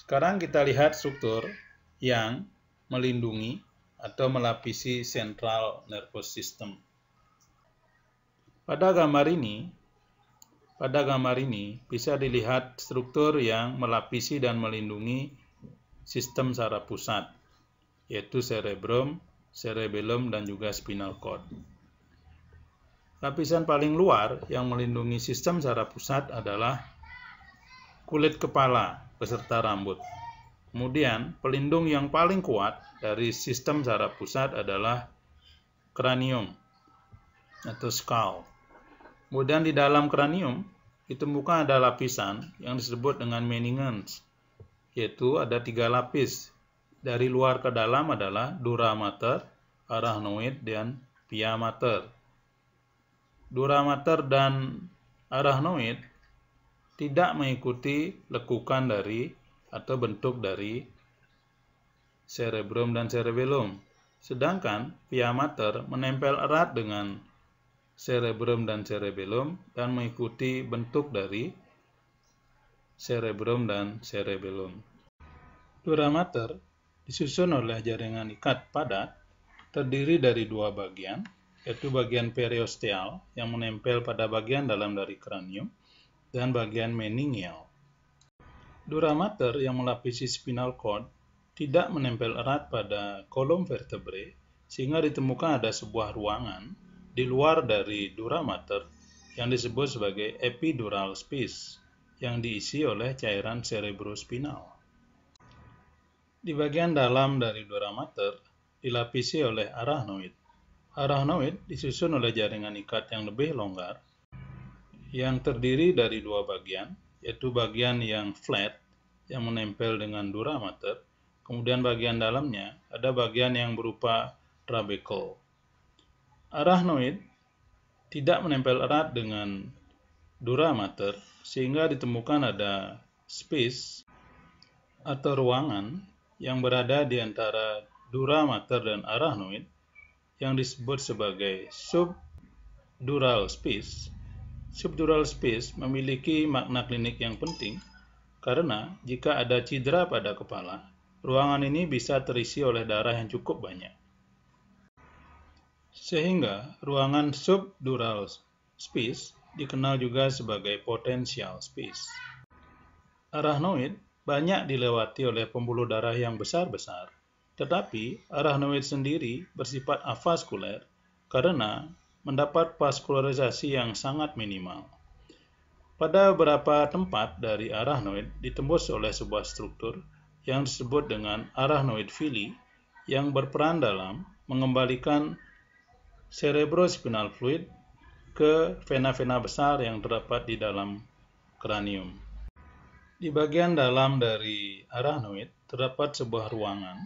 Sekarang kita lihat struktur yang melindungi atau melapisi central nervous system. Pada gambar ini bisa dilihat struktur yang melapisi dan melindungi sistem saraf pusat, yaitu cerebrum, cerebellum, dan juga spinal cord. Lapisan paling luar yang melindungi sistem saraf pusat adalah kulit kepala beserta rambut. Kemudian, pelindung yang paling kuat dari sistem saraf pusat adalah kranium atau skull. Kemudian di dalam kranium ditemukan ada lapisan yang disebut dengan meninges, yaitu ada 3 lapis. Dari luar ke dalam adalah dura mater, arachnoid, dan pia mater. Dura mater dan arachnoid tidak mengikuti lekukan dari atau bentuk dari cerebrum dan cerebellum. Sedangkan pia mater menempel erat dengan cerebrum dan cerebellum dan mengikuti bentuk dari cerebrum dan cerebellum. Dura mater disusun oleh jaringan ikat padat terdiri dari 2 bagian, yaitu bagian periosteal yang menempel pada bagian dalam dari kranium dan bagian meningeal. Dura mater yang melapisi spinal cord tidak menempel erat pada kolom vertebrae sehingga ditemukan ada sebuah ruangan di luar dari dura mater yang disebut sebagai epidural space yang diisi oleh cairan cerebrospinal. Di bagian dalam dari dura mater dilapisi oleh arachnoid. Arachnoid disusun oleh jaringan ikat yang lebih longgar yang terdiri dari 2 bagian, yaitu bagian yang flat yang menempel dengan dura mater, kemudian bagian dalamnya ada bagian yang berupa trabecle. Arachnoid tidak menempel erat dengan dura mater sehingga ditemukan ada space atau ruangan yang berada di antara dura mater dan arachnoid yang disebut sebagai subdural space. Subdural space memiliki makna klinik yang penting karena jika ada cedera pada kepala, ruangan ini bisa terisi oleh darah yang cukup banyak. Sehingga ruangan subdural space dikenal juga sebagai potential space. Arachnoid banyak dilewati oleh pembuluh darah yang besar-besar, tetapi arachnoid sendiri bersifat avaskuler karena mendapat vaskularisasi yang sangat minimal. Pada beberapa tempat dari arachnoid ditembus oleh sebuah struktur yang disebut dengan arachnoid villi yang berperan dalam mengembalikan cerebrospinal fluid ke vena-vena besar yang terdapat di dalam kranium. Di bagian dalam dari arachnoid terdapat sebuah ruangan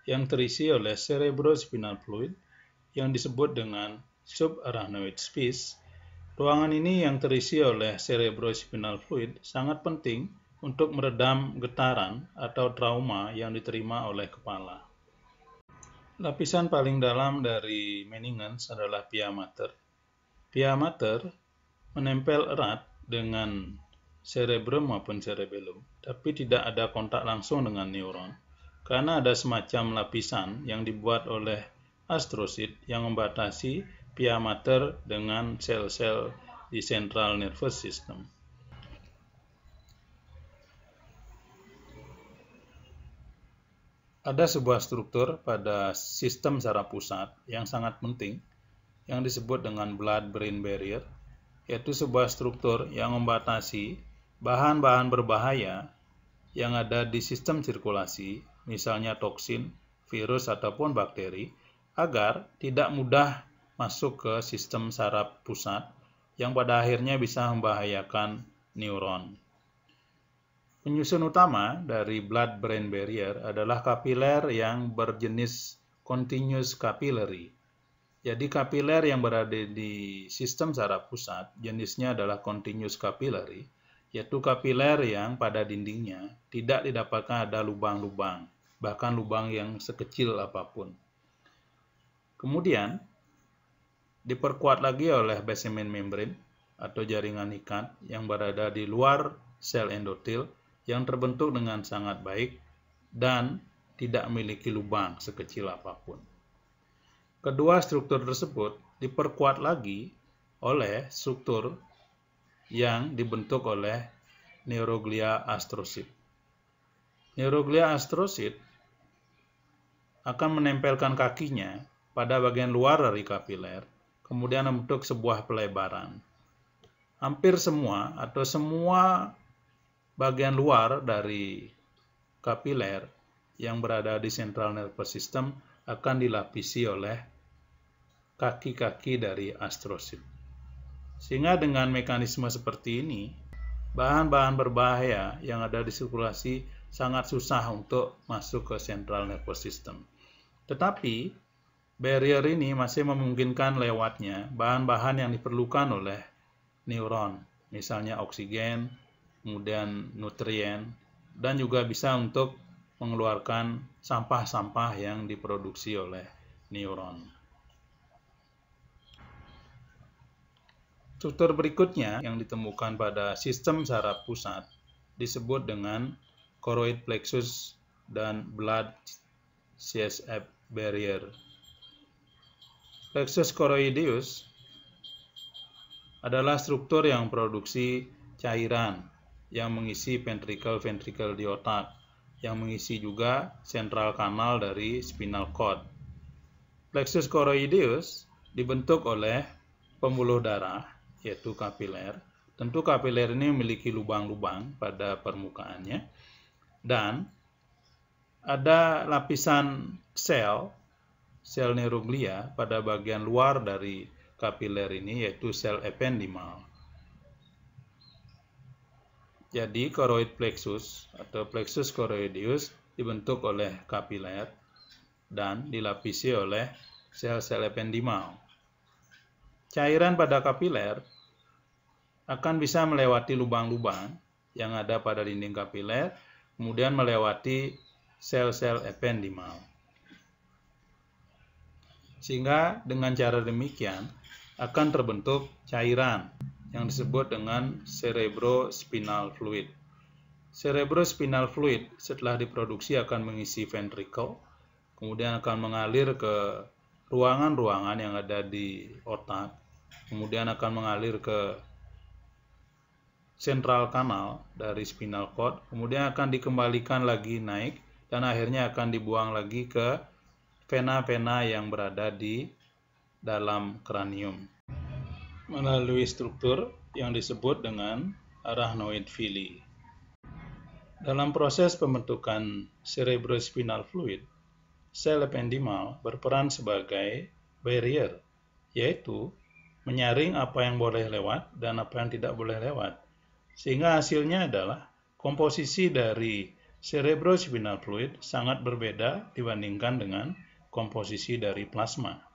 yang terisi oleh cerebrospinal fluid yang disebut dengan subarachnoid space. Ruangan ini yang terisi oleh cerebrospinal fluid sangat penting untuk meredam getaran atau trauma yang diterima oleh kepala. Lapisan paling dalam dari meninges adalah pia mater. Pia mater menempel erat dengan cerebrum maupun cerebellum, tapi tidak ada kontak langsung dengan neuron, karena ada semacam lapisan yang dibuat oleh astrosit yang membatasi pia mater dengan sel-sel di central nervous system. Ada sebuah struktur pada sistem saraf pusat yang sangat penting yang disebut dengan blood-brain barrier, yaitu sebuah struktur yang membatasi bahan-bahan berbahaya yang ada di sistem sirkulasi, misalnya toksin, virus, ataupun bakteri, agar tidak mudah masuk ke sistem saraf pusat yang pada akhirnya bisa membahayakan neuron. Penyusun utama dari blood-brain barrier adalah kapiler yang berjenis continuous capillary. Jadi kapiler yang berada di sistem saraf pusat jenisnya adalah continuous capillary, yaitu kapiler yang pada dindingnya tidak didapatkan ada lubang-lubang, bahkan lubang yang sekecil apapun. Kemudian diperkuat lagi oleh basement membrane atau jaringan ikat yang berada di luar sel endotel yang terbentuk dengan sangat baik dan tidak memiliki lubang sekecil apapun. Kedua struktur tersebut diperkuat lagi oleh struktur yang dibentuk oleh neuroglia astrosit. Neuroglia astrosit akan menempelkan kakinya pada bagian luar dari kapiler, kemudian membentuk sebuah pelebaran. Hampir semua atau semua bagian luar dari kapiler yang berada di central nervous system akan dilapisi oleh kaki-kaki dari astrosit. Sehingga dengan mekanisme seperti ini, bahan-bahan berbahaya yang ada di sirkulasi sangat susah untuk masuk ke central nervous system. Tetapi, barrier ini masih memungkinkan lewatnya bahan-bahan yang diperlukan oleh neuron, misalnya oksigen, kemudian nutrien, dan juga bisa untuk mengeluarkan sampah-sampah yang diproduksi oleh neuron. Struktur berikutnya yang ditemukan pada sistem saraf pusat disebut dengan choroid plexus dan blood CSF barrier. Plexus choroideus adalah struktur yang produksi cairan yang mengisi ventrikel-ventrikel di otak, yang mengisi juga central kanal dari spinal cord. Plexus choroideus dibentuk oleh pembuluh darah, yaitu kapiler. Tentu kapiler ini memiliki lubang-lubang pada permukaannya, dan ada lapisan sel neuroglia pada bagian luar dari kapiler ini, yaitu sel ependimal. Jadi choroid plexus atau plexus choroideus dibentuk oleh kapiler dan dilapisi oleh sel-sel ependimal. Cairan pada kapiler akan bisa melewati lubang-lubang yang ada pada dinding kapiler, kemudian melewati sel-sel ependimal. Sehingga dengan cara demikian akan terbentuk cairan yang disebut dengan cerebrospinal fluid. Cerebrospinal fluid setelah diproduksi akan mengisi ventricle, kemudian akan mengalir ke ruangan-ruangan yang ada di otak, kemudian akan mengalir ke central kanal dari spinal cord, kemudian akan dikembalikan lagi naik, dan akhirnya akan dibuang lagi ke vena-vena yang berada di dalam kranium melalui struktur yang disebut dengan arachnoid villi. Dalam proses pembentukan cerebrospinal fluid, sel ependimal berperan sebagai barrier, yaitu menyaring apa yang boleh lewat dan apa yang tidak boleh lewat. Sehingga hasilnya adalah komposisi dari cerebrospinal fluid sangat berbeda dibandingkan dengan komposisi dari plasma.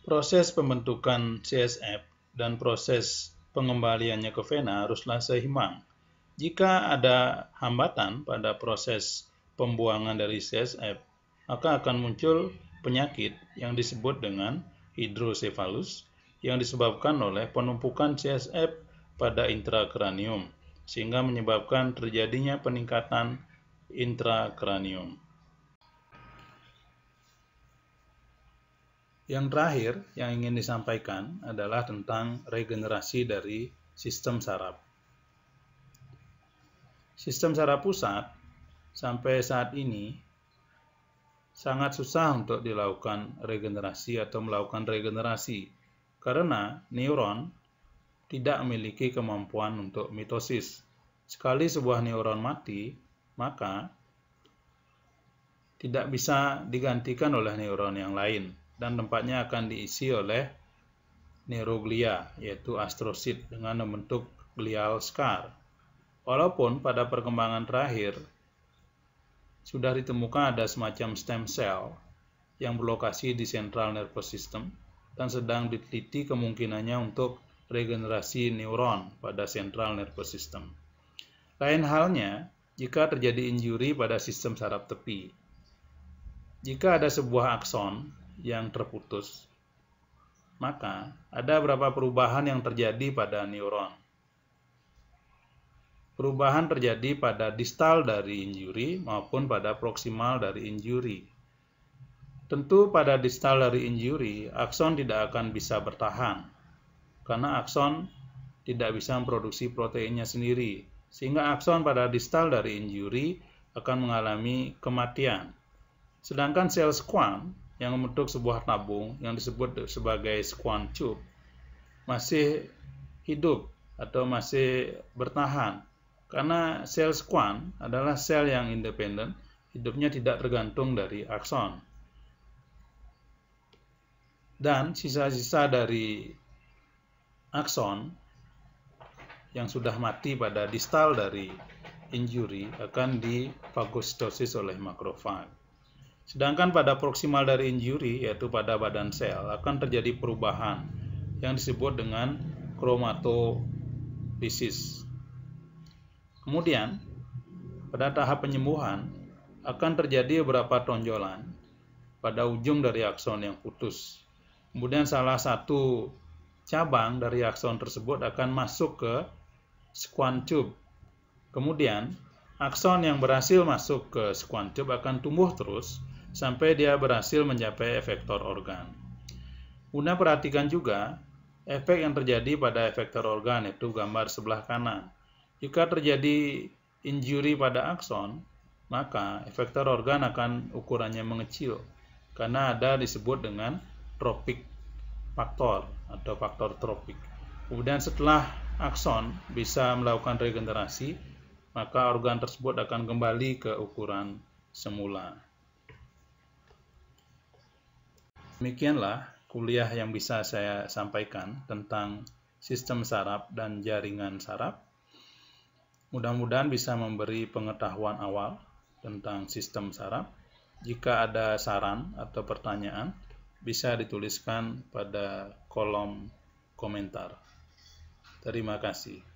Proses pembentukan CSF dan proses pengembaliannya ke vena haruslah seimbang. Jika ada hambatan pada proses pembuangan dari CSF, maka akan muncul penyakit yang disebut dengan hidrosefalus yang disebabkan oleh penumpukan CSF pada intrakranium, sehingga menyebabkan terjadinya peningkatan intrakranium. Yang terakhir yang ingin disampaikan adalah tentang regenerasi dari sistem saraf. Sistem saraf pusat sampai saat ini sangat susah untuk dilakukan regenerasi atau melakukan regenerasi karena neuron tidak memiliki kemampuan untuk mitosis. Sekali sebuah neuron mati, maka tidak bisa digantikan oleh neuron yang lain, dan tempatnya akan diisi oleh neuroglia, yaitu astrosit, dengan membentuk glial scar. Walaupun pada perkembangan terakhir sudah ditemukan ada semacam stem cell yang berlokasi di central nervous system dan sedang diteliti kemungkinannya untuk regenerasi neuron pada central nervous system. Lain halnya jika terjadi injury pada sistem saraf tepi. Jika ada sebuah akson yang terputus, maka ada beberapa perubahan yang terjadi pada neuron. perubahan terjadi pada distal dari injuri maupun pada proksimal dari injuri. Tentu pada distal dari injuri, akson tidak akan bisa bertahan, karena akson tidak bisa memproduksi proteinnya sendiri, sehingga akson pada distal dari injuri akan mengalami kematian. Sedangkan sel squam yang membentuk sebuah tabung yang disebut sebagai squam tube masih hidup atau masih bertahan, karena sel squam adalah sel yang independen, hidupnya tidak tergantung dari akson. Dan sisa-sisa dari akson yang sudah mati pada distal dari injuri akan difagositosis oleh makrofag. Sedangkan pada proksimal dari injuri, yaitu pada badan sel, akan terjadi perubahan yang disebut dengan kromatolisis. Kemudian, pada tahap penyembuhan, akan terjadi beberapa tonjolan pada ujung dari akson yang putus. Kemudian salah satu cabang dari akson tersebut akan masuk ke squam tube. Kemudian, akson yang berhasil masuk ke squam tube akan tumbuh terus sampai dia berhasil mencapai efektor organ. Kemudian perhatikan juga efek yang terjadi pada efektor organ, yaitu gambar sebelah kanan. Jika terjadi injuri pada akson, maka efektor organ akan ukurannya mengecil, karena ada disebut dengan tropik faktor atau faktor tropik. Kemudian setelah akson bisa melakukan regenerasi, maka organ tersebut akan kembali ke ukuran semula. Demikianlah kuliah yang bisa saya sampaikan tentang sistem saraf dan jaringan saraf. Mudah-mudahan bisa memberi pengetahuan awal tentang sistem saraf. Jika ada saran atau pertanyaan, bisa dituliskan pada kolom komentar. Terima kasih.